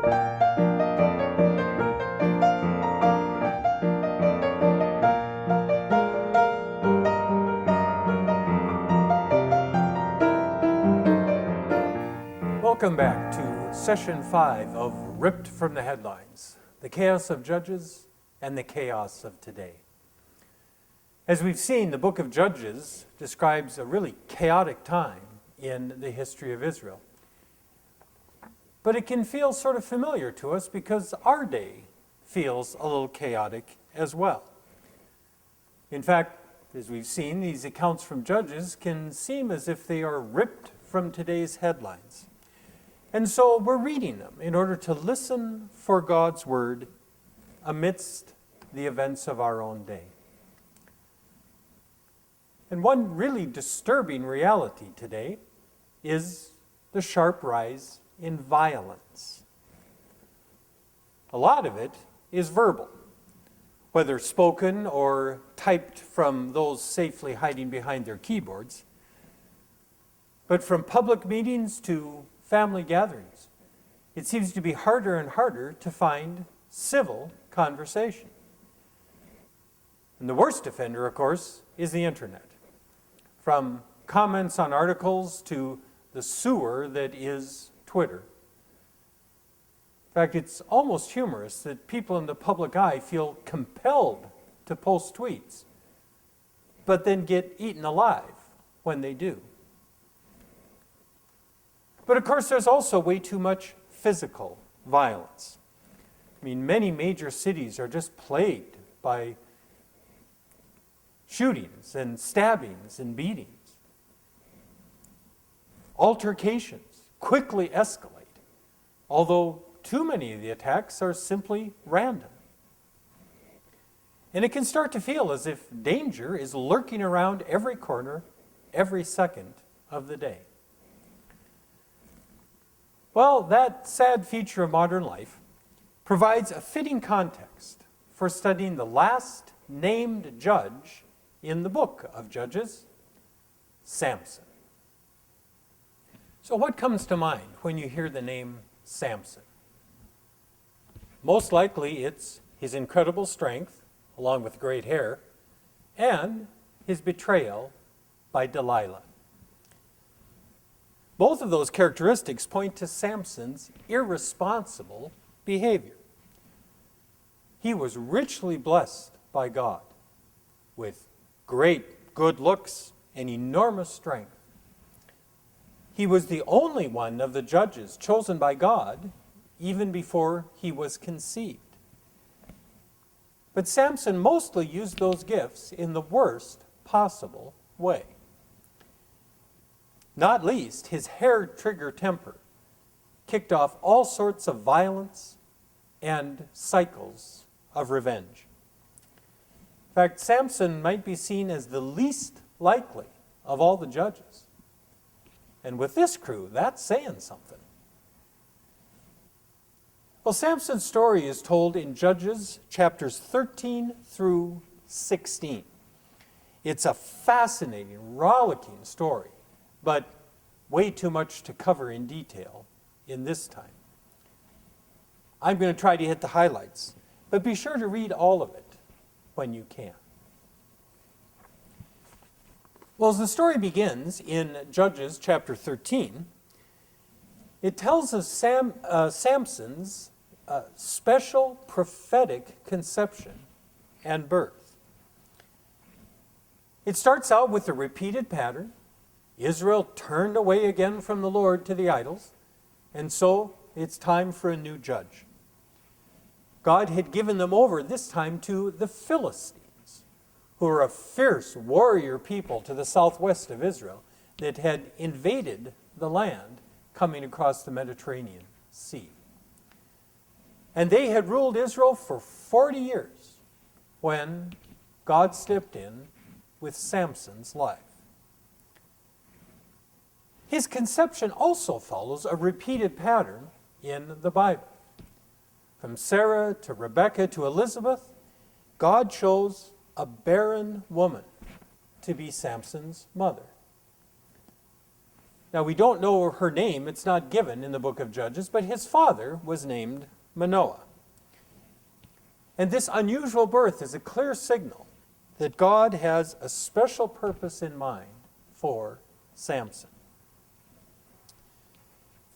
Welcome back to Session 5 of Ripped from the Headlines, the chaos of Judges and the chaos of today. As we've seen, the book of Judges describes a really chaotic time in the history of Israel. But it can feel sort of familiar to us because our day feels a little chaotic as well. In fact, as we've seen, these accounts from Judges can seem as if they are ripped from today's headlines. And so we're reading them in order to listen for God's word amidst the events of our own day. And one really disturbing reality today is the sharp rise in violence. A lot of it is verbal, whether spoken or typed from those safely hiding behind their keyboards. But from public meetings to family gatherings, it seems to be harder and harder to find civil conversation. And the worst offender, of course, is the internet. From comments on articles to the sewer that is Twitter. In fact, it's almost humorous that people in the public eye feel compelled to post tweets, but then get eaten alive when they do. But of course, there's also way too much physical violence. I mean, many major cities are just plagued by shootings and stabbings and beatings. Altercations quickly escalate, although too many of the attacks are simply random. And it can start to feel as if danger is lurking around every corner, every second of the day. Well, that sad feature of modern life provides a fitting context for studying the last named judge in the book of Judges, Samson. So what comes to mind when you hear the name Samson? Most likely it's his incredible strength, along with great hair, and his betrayal by Delilah. Both of those characteristics point to Samson's irresponsible behavior. He was richly blessed by God with great good looks and enormous strength. He was the only one of the judges chosen by God even before he was conceived. But Samson mostly used those gifts in the worst possible way. Not least, his hair-trigger temper kicked off all sorts of violence and cycles of revenge. In fact, Samson might be seen as the least likely of all the judges. And with this crew, that's saying something. Well, Samson's story is told in Judges chapters 13 through 16. It's a fascinating, rollicking story, but way too much to cover in detail in this time. I'm going to try to hit the highlights, but be sure to read all of it when you can. Well, as the story begins in Judges chapter 13, it tells us Samson's special prophetic conception and birth. It starts out with a repeated pattern. Israel turned away again from the Lord to the idols, and so it's time for a new judge. God had given them over this time to the Philistines, who were a fierce warrior people to the southwest of Israel that had invaded the land coming across the Mediterranean Sea. And they had ruled Israel for 40 years when God stepped in with Samson's life. His conception also follows a repeated pattern in the Bible. From Sarah to Rebekah to Elizabeth, God chose a barren woman to be Samson's mother. Now, we don't know her name. It's not given in the book of Judges, but his father was named Manoah. And this unusual birth is a clear signal that God has a special purpose in mind for Samson.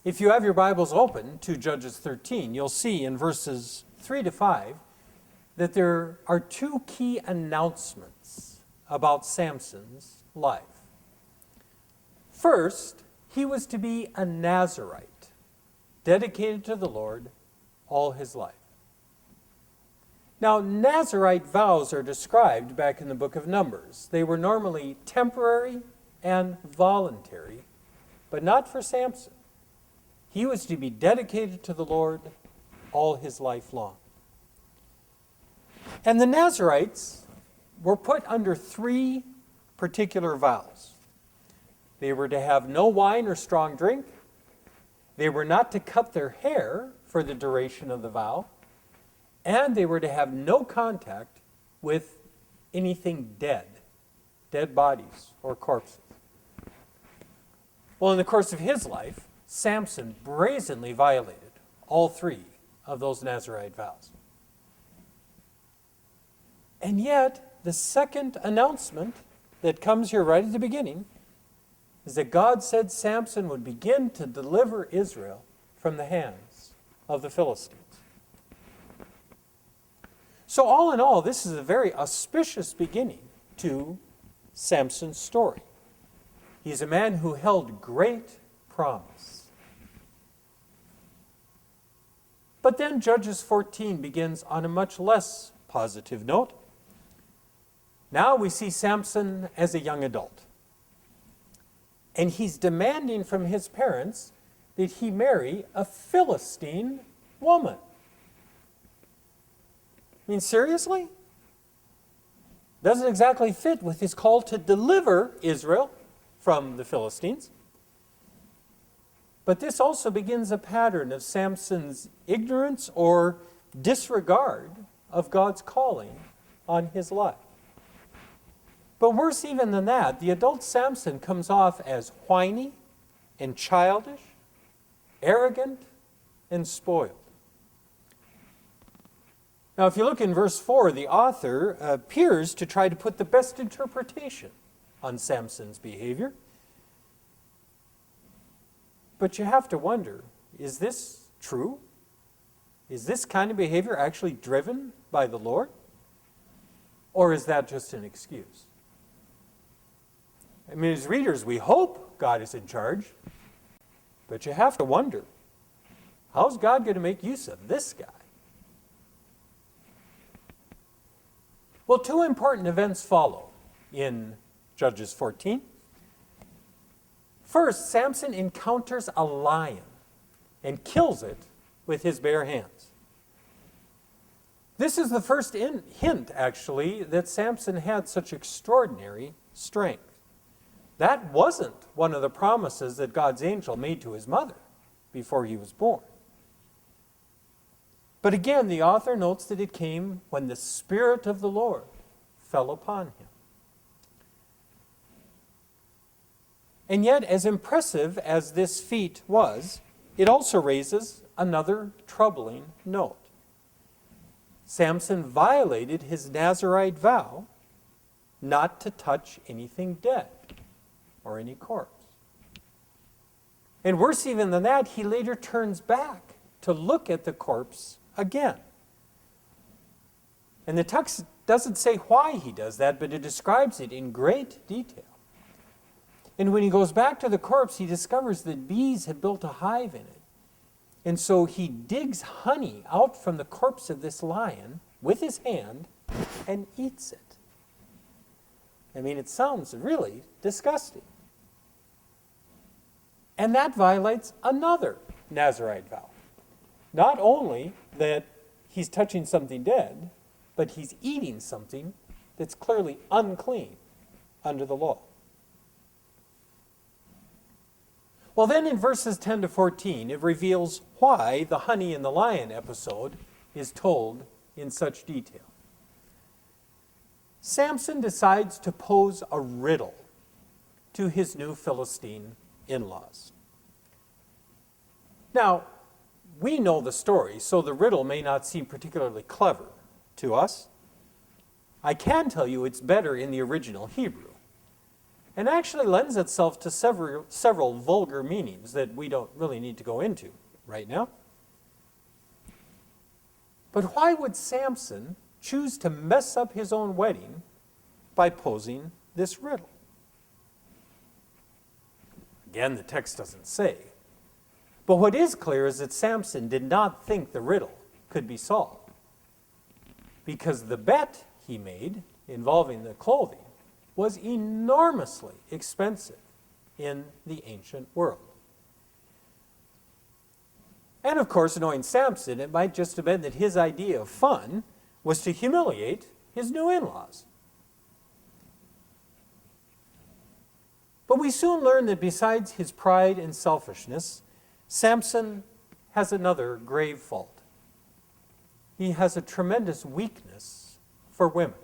If you have your Bibles open to Judges 13, you'll see in verses 3 to 5 that there are two key announcements about Samson's life. First, he was to be a Nazarite, dedicated to the Lord all his life. Now, Nazarite vows are described back in the book of Numbers. They were normally temporary and voluntary, but not for Samson. He was to be dedicated to the Lord all his life long. And the Nazarites were put under three particular vows. They were to have no wine or strong drink. They were not to cut their hair for the duration of the vow. And they were to have no contact with anything dead bodies or corpses. Well, in the course of his life, Samson brazenly violated all three of those Nazarite vows. And yet, the second announcement that comes here right at the beginning is that God said Samson would begin to deliver Israel from the hands of the Philistines. So all in all, this is a very auspicious beginning to Samson's story. He's a man who held great promise. But then Judges 14 begins on a much less positive note. Now we see Samson as a young adult. And he's demanding from his parents that he marry a Philistine woman. I mean, seriously? Doesn't exactly fit with his call to deliver Israel from the Philistines. But this also begins a pattern of Samson's ignorance or disregard of God's calling on his life. But worse even than that, the adult Samson comes off as whiny and childish, arrogant and spoiled. Now, if you look in verse 4, the author appears to try to put the best interpretation on Samson's behavior. But you have to wonder, is this true? Is this kind of behavior actually driven by the Lord? Or is that just an excuse? I mean, as readers, we hope God is in charge, but you have to wonder, how's God going to make use of this guy? Well, two important events follow in Judges 14. First, Samson encounters a lion and kills it with his bare hands. This is the first hint, actually, that Samson had such extraordinary strength. That wasn't one of the promises that God's angel made to his mother before he was born. But again, the author notes that it came when the Spirit of the Lord fell upon him. And yet, as impressive as this feat was, it also raises another troubling note. Samson violated his Nazarite vow not to touch anything dead or any corpse. And worse even than that, he later turns back to look at the corpse again. And the text doesn't say why he does that, but it describes it in great detail. And when he goes back to the corpse, he discovers that bees had built a hive in it. And so he digs honey out from the corpse of this lion with his hand and eats it. I mean, it sounds really disgusting. And that violates another Nazarite vow. Not only that he's touching something dead, but he's eating something that's clearly unclean under the law. Well, then in verses 10 to 14, it reveals why the honey and the lion episode is told in such detail. Samson decides to pose a riddle to his new Philistine in-laws. Now, we know the story, so the riddle may not seem particularly clever to us. I can tell you it's better in the original Hebrew, and actually lends itself to several vulgar meanings that we don't really need to go into right now. But why would Samson choose to mess up his own wedding by posing this riddle? Again, the text doesn't say. But what is clear is that Samson did not think the riddle could be solved, because the bet he made involving the clothing was enormously expensive in the ancient world. And of course, knowing Samson, it might just have been that his idea of fun was to humiliate his new in-laws. But we soon learn that besides his pride and selfishness, Samson has another grave fault. He has a tremendous weakness for women.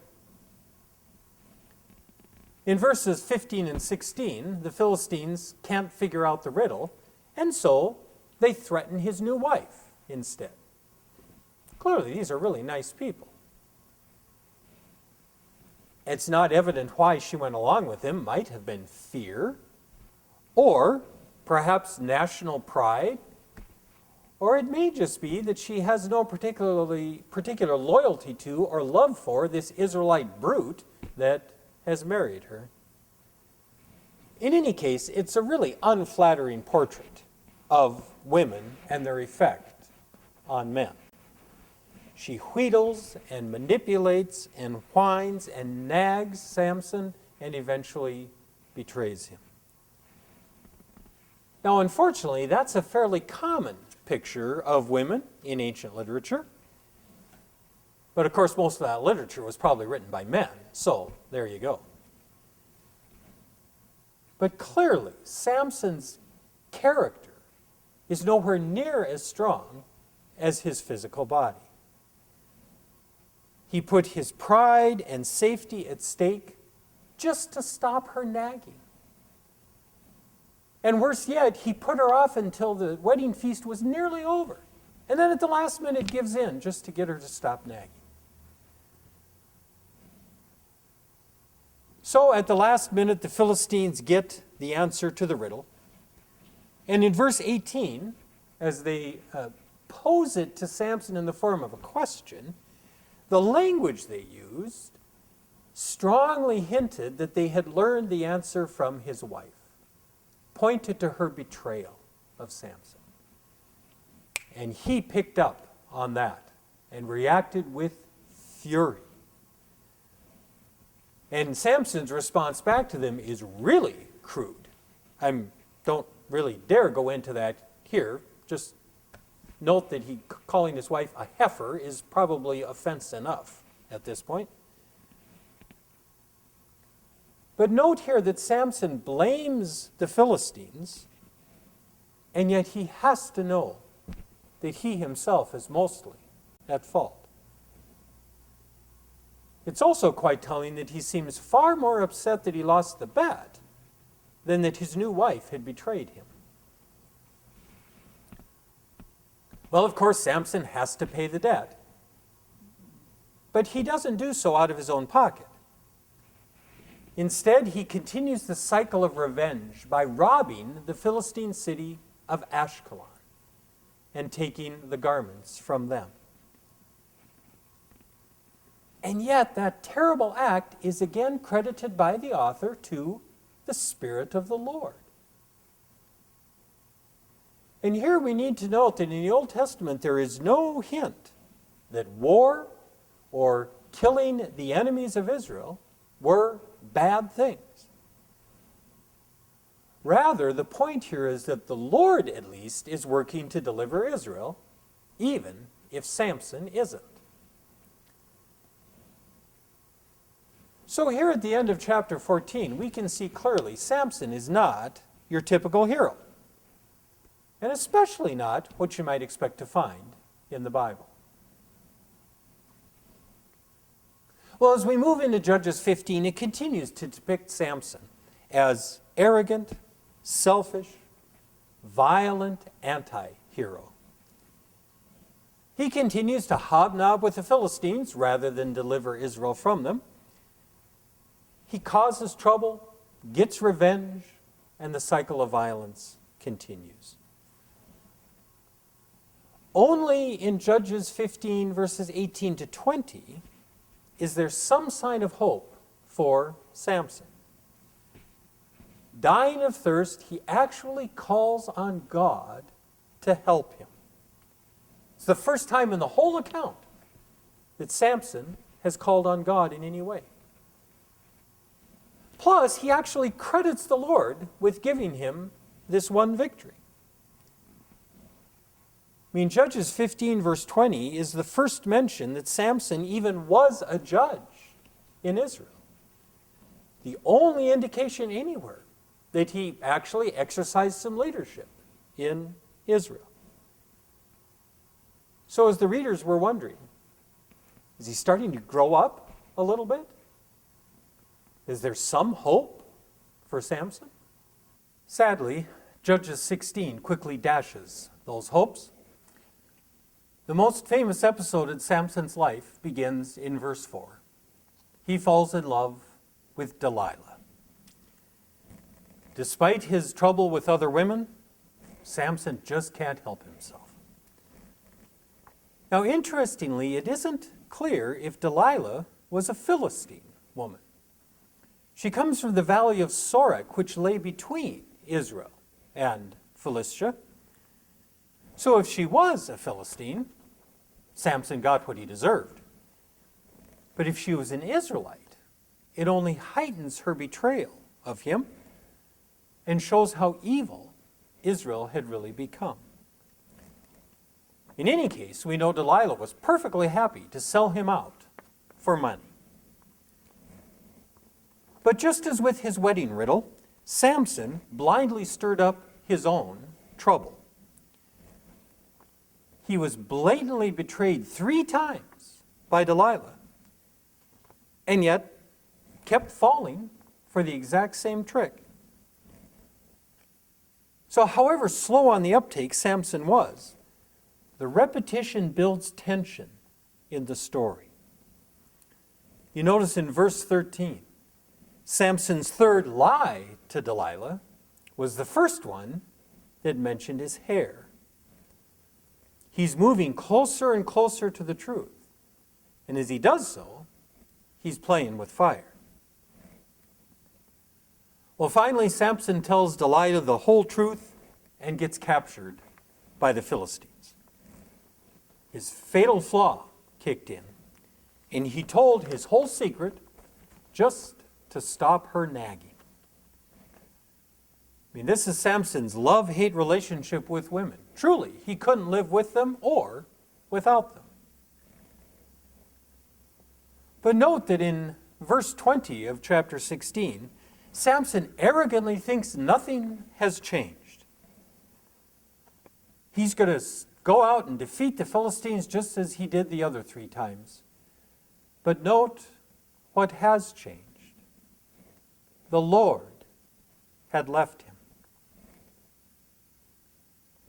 In verses 15 and 16, the Philistines can't figure out the riddle, and so they threaten his new wife instead. Clearly, these are really nice people. It's not evident why she went along with him. Might have been fear, or perhaps national pride, or it may just be that she has no particular loyalty to or love for this Israelite brute that has married her. In any case, it's a really unflattering portrait of women and their effect on men. She wheedles and manipulates and whines and nags Samson and eventually betrays him. Now, unfortunately, that's a fairly common picture of women in ancient literature. But of course, most of that literature was probably written by men, so there you go. But clearly, Samson's character is nowhere near as strong as his physical body. He put his pride and safety at stake just to stop her nagging. And worse yet, he put her off until the wedding feast was nearly over. And then at the last minute gives in just to get her to stop nagging. So at the last minute, the Philistines get the answer to the riddle. And in verse 18, as they pose it to Samson in the form of a question, the language they used strongly hinted that they had learned the answer from his wife, pointed to her betrayal of Samson. And he picked up on that and reacted with fury. And Samson's response back to them is really crude. I don't really dare go into that here. Just note that calling his wife a heifer is probably offense enough at this point. But note here that Samson blames the Philistines, and yet he has to know that he himself is mostly at fault. It's also quite telling that he seems far more upset that he lost the bet than that his new wife had betrayed him. Well, of course, Samson has to pay the debt. But he doesn't do so out of his own pocket. Instead, he continues the cycle of revenge by robbing the Philistine city of Ashkelon and taking the garments from them. And yet, that terrible act is again credited by the author to the Spirit of the Lord. And here we need to note that in the Old Testament there is no hint that war or killing the enemies of Israel were bad things. Rather, the point here is that the Lord, at least, is working to deliver Israel, even if Samson isn't. So here at the end of chapter 14, we can see clearly Samson is not your typical hero, and especially not what you might expect to find in the Bible. Well, as we move into Judges 15, it continues to depict Samson as arrogant selfish, violent anti-hero. He continues to hobnob with the Philistines rather than deliver Israel from them. He causes trouble, gets revenge, and the cycle of violence continues. Only in Judges 15, verses 18 to 20, is there some sign of hope for Samson. Dying of thirst, he actually calls on God to help him. It's the first time in the whole account that Samson has called on God in any way. Plus, he actually credits the Lord with giving him this one victory. I mean, Judges 15, verse 20 is the first mention that Samson even was a judge in Israel. The only indication anywhere that he actually exercised some leadership in Israel. So as the readers were wondering, is he starting to grow up a little bit? Is there some hope for Samson? Sadly, Judges 16 quickly dashes those hopes. The most famous episode in Samson's life begins in verse 4. He falls in love with Delilah. Despite his trouble with other women, Samson just can't help himself. Now, interestingly, it isn't clear if Delilah was a Philistine woman. She comes from the valley of Sorek, which lay between Israel and Philistia. So if she was a Philistine, Samson got what he deserved. But if she was an Israelite, it only heightens her betrayal of him and shows how evil Israel had really become. In any case, we know Delilah was perfectly happy to sell him out for money. But just as with his wedding riddle, Samson blindly stirred up his own trouble. He was blatantly betrayed 3 times by Delilah, and yet kept falling for the exact same trick. So however slow on the uptake Samson was, the repetition builds tension in the story. You notice in verse 13, Samson's third lie to Delilah was the first one that mentioned his hair. He's moving closer and closer to the truth. And as he does so, he's playing with fire. Well, finally, Samson tells Delilah the whole truth and gets captured by the Philistines. His fatal flaw kicked in, and he told his whole secret just to stop her nagging. I mean, this is Samson's love-hate relationship with women. Truly, he couldn't live with them or without them. But note that in verse 20 of chapter 16, Samson arrogantly thinks nothing has changed. He's going to go out and defeat the Philistines just as he did the other 3 times. But note what has changed. The Lord had left him.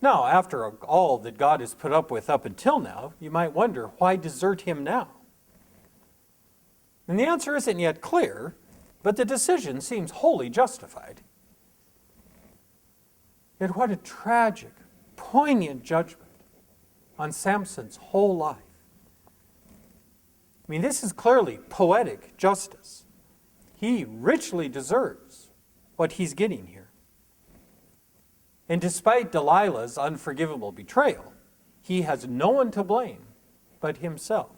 Now, after all that God has put up with up until now, you might wonder, why desert him now? And the answer isn't yet clear, but the decision seems wholly justified. Yet what a tragic, poignant judgment on Samson's whole life. I mean, this is clearly poetic justice. He richly deserves what he's getting here. And despite Delilah's unforgivable betrayal, he has no one to blame but himself.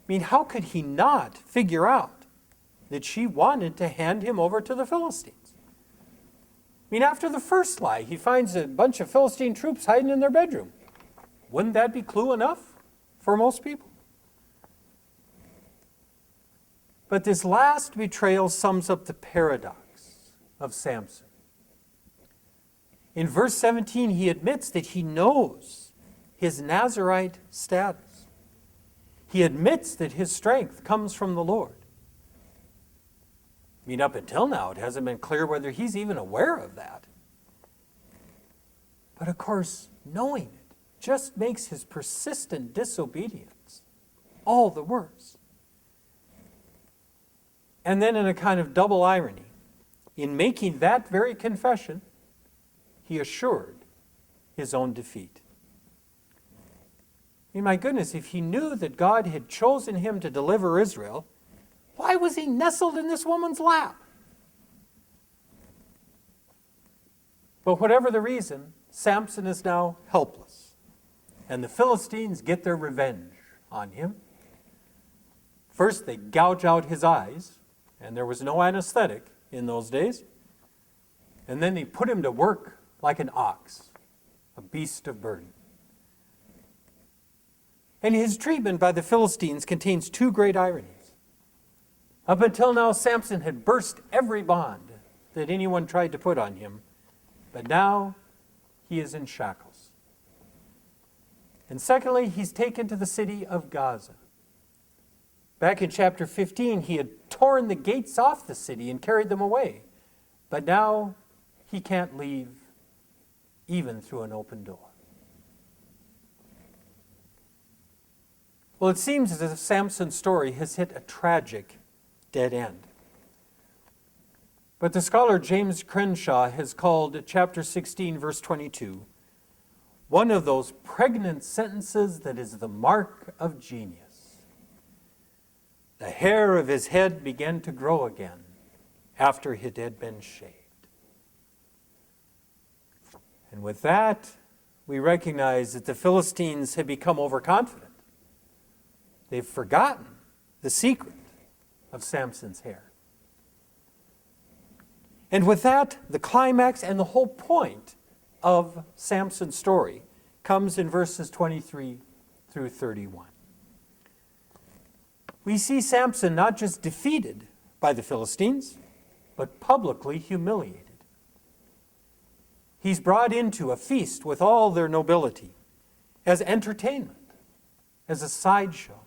I mean, how could he not figure out that she wanted to hand him over to the Philistines? I mean, after the first lie, he finds a bunch of Philistine troops hiding in their bedroom. Wouldn't that be clue enough for most people? But this last betrayal sums up the paradox of Samson. In verse 17, he admits that he knows his Nazarite status. He admits that his strength comes from the Lord. I mean, up until now, it hasn't been clear whether he's even aware of that. But of course, knowing it just makes his persistent disobedience all the worse. And then in a kind of double irony, in making that very confession, he assured his own defeat. I mean, my goodness, if he knew that God had chosen him to deliver Israel, why was he nestled in this woman's lap? But whatever the reason, Samson is now helpless, and the Philistines get their revenge on him. First, they gouge out his eyes, and there was no anesthetic in those days. And then they put him to work like an ox, a beast of burden. And his treatment by the Philistines contains two great ironies. Up until now, Samson had burst every bond that anyone tried to put on him, but now he is in shackles. And secondly, he's taken to the city of Gaza. Back in chapter 15, he had torn the gates off the city and carried them away. But now he can't leave even through an open door. Well, it seems as if Samson's story has hit a tragic dead end. But the scholar James Crenshaw has called chapter 16, verse 22, one of those pregnant sentences that is the mark of genius. The hair of his head began to grow again after it had been shaved. And with that, we recognize that the Philistines had become overconfident. They've forgotten the secret of Samson's hair. And with that, the climax and the whole point of Samson's story comes in verses 23 through 31. We see Samson not just defeated by the Philistines, but publicly humiliated. He's brought into a feast with all their nobility, as entertainment, as a sideshow.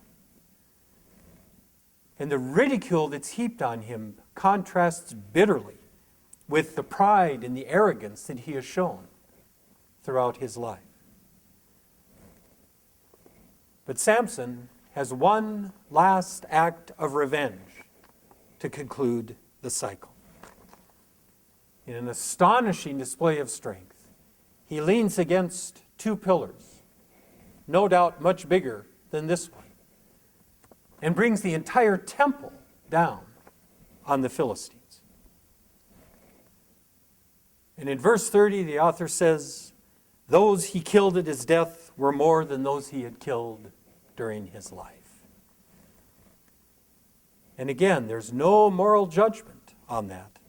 And the ridicule that's heaped on him contrasts bitterly with the pride and the arrogance that he has shown throughout his life. But Samson has one last act of revenge to conclude the cycle. In an astonishing display of strength, he leans against two pillars, no doubt much bigger than this one, and brings the entire temple down on the Philistines. And in verse 30, the author says, those he killed at his death were more than those he had killed during his life. And again, there's no moral judgment on that.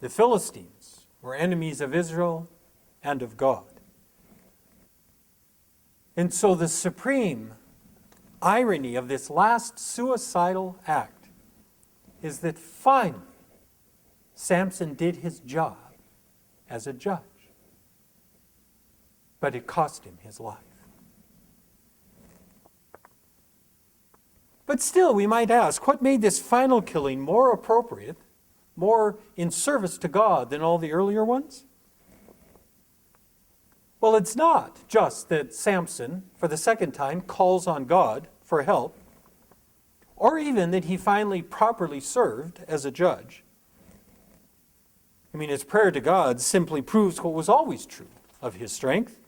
The Philistines were enemies of Israel and of God. And so the supreme irony of this last suicidal act is that finally Samson did his job as a judge. But it cost him his life. But still, we might ask, what made this final killing more appropriate, more in service to God than all the earlier ones? Well, it's not just that Samson, for the second time, calls on God for help, or even that he finally properly served as a judge. I mean, his prayer to God simply proves what was always true of his strength.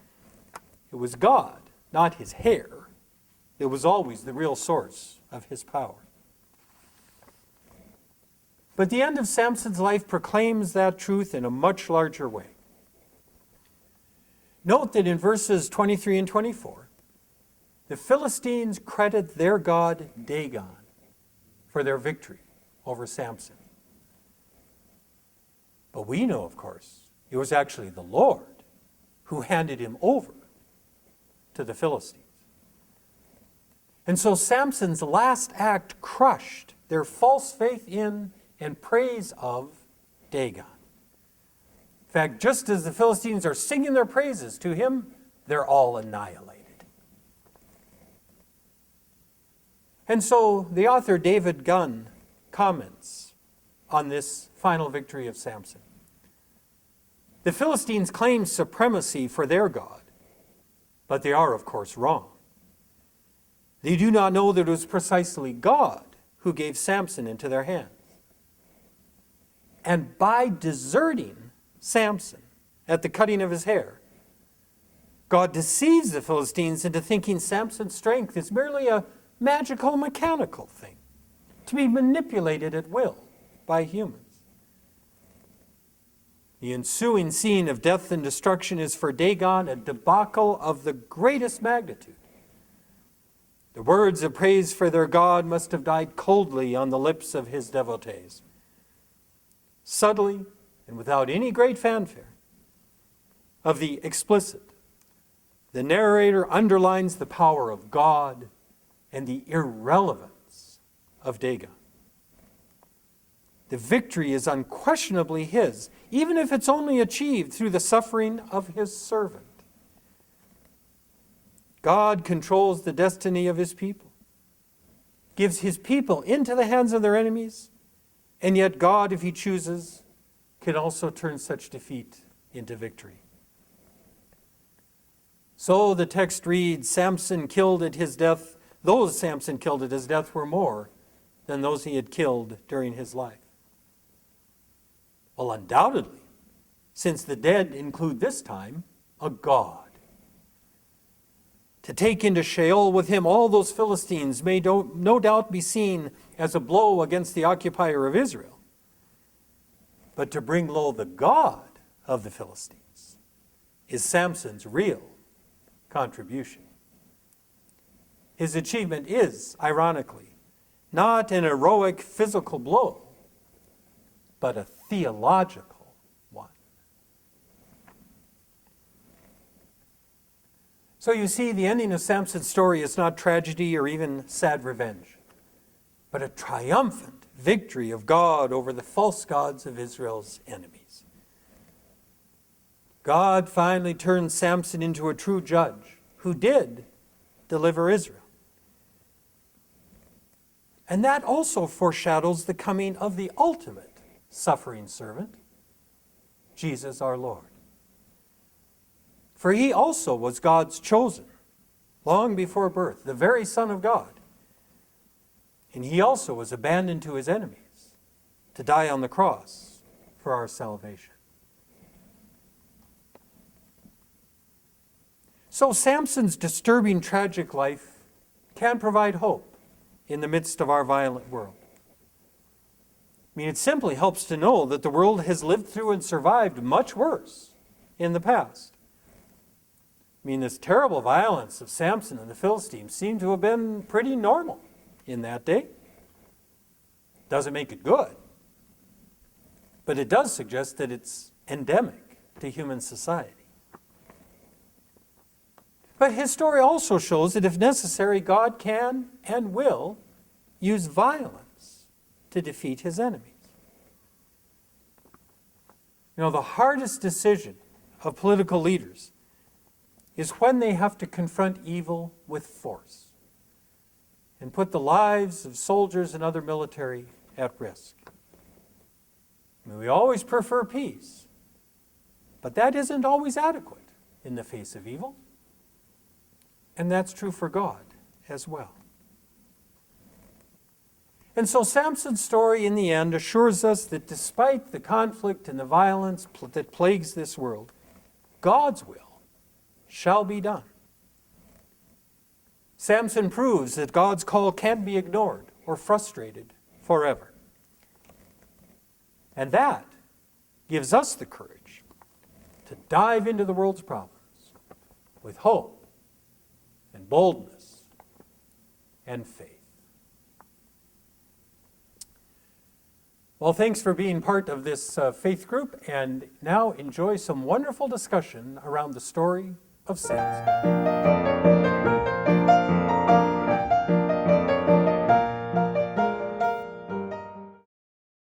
It was God, not his hair, that was always the real source of his power. But the end of Samson's life proclaims that truth in a much larger way. Note that in verses 23 and 24, the Philistines credit their god Dagon for their victory over Samson. But we know, of course, it was actually the Lord who handed him over to the Philistines. And so Samson's last act crushed their false faith in and praise of Dagon. In fact, just as the Philistines are singing their praises to him, they're all annihilated. And so the author David Gunn comments on this final victory of Samson. The Philistines claim supremacy for their God, but they are, of course, wrong. They do not know that it was precisely God who gave Samson into their hands. And by deserting Samson at the cutting of his hair, God deceives the Philistines into thinking Samson's strength is merely a magical, mechanical thing, to be manipulated at will by humans. The ensuing scene of death and destruction is for Dagon a debacle of the greatest magnitude. The words of praise for their God must have died coldly on the lips of his devotees. Subtly, and without any great fanfare, of the explicit, the narrator underlines the power of God and the irrelevance of Dagon. The victory is unquestionably his, even if it's only achieved through the suffering of his servant. God controls the destiny of his people, gives his people into the hands of their enemies, and yet God, if he chooses, can also turn such defeat into victory. So the text reads, Samson killed at his death, those Samson killed at his death were more than those he had killed during his life. Well, undoubtedly, since the dead include this time a God. To take into Sheol with him all those Philistines may no doubt be seen as a blow against the occupier of Israel. But to bring low the God of the Philistines is Samson's real contribution. His achievement is, ironically, not an heroic physical blow, but a theological one. So you see, the ending of Samson's story is not tragedy or even sad revenge, but a triumphant victory of God over the false gods of Israel's enemies. God finally turned Samson into a true judge who did deliver Israel. And that also foreshadows the coming of the ultimate suffering servant, Jesus our Lord. For he also was God's chosen, long before birth, the very Son of God. And he also was abandoned to his enemies to die on the cross for our salvation. So Samson's disturbing, tragic life can provide hope in the midst of our violent world. I mean, it simply helps to know that the world has lived through and survived much worse in the past. I mean, this terrible violence of Samson and the Philistines seemed to have been pretty normal in that day. Doesn't make it good, but it does suggest that it's endemic to human society. But his story also shows that if necessary, God can and will use violence to defeat his enemies. You know, the hardest decision of political leaders is when they have to confront evil with force and put the lives of soldiers and other military at risk. I mean, we always prefer peace, but that isn't always adequate in the face of evil. And that's true for God as well. And so Samson's story in the end assures us that despite the conflict and the violence that plagues this world, God's will shall be done. Samson proves that God's call can't be ignored or frustrated forever. And that gives us the courage to dive into the world's problems with hope and boldness and faith. Well, thanks for being part of this faith group, and now enjoy some wonderful discussion around the story of Samson.